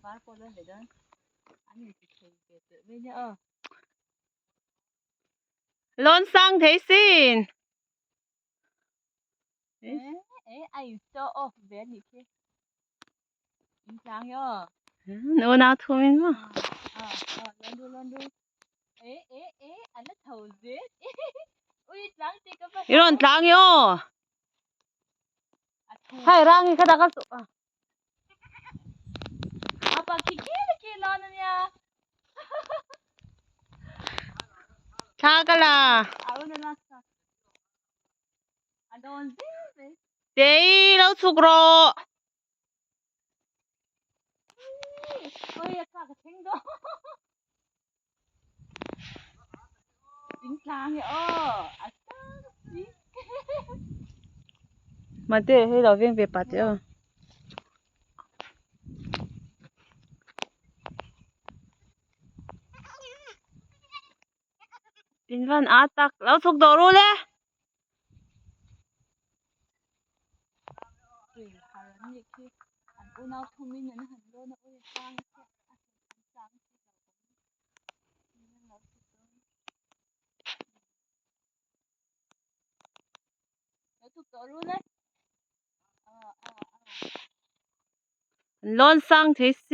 phá cô lên để đó anh nhìn thì tự với nhớ 런상 대신. ai cho về đi kia in sáng nhớ 누나 토민 뭐. lên đu anh nó thầu dễ ui sáng thì có phải 이런 랑요. 하이 랑이 가다가 또. apa kia lo nè nha 자갈라. udah nasa ada on deh 내일 어수그로. ôi sao cái tiếng đó tiếng sáng nhở 맞대 해 러빙 배 빠져. 인반 아딱 러속 너로래. ui hàng như kia anh u nào thông minh nên hành luôn nó ui sáng sáng nó thuộc tổ luôn đấy 런상 대신.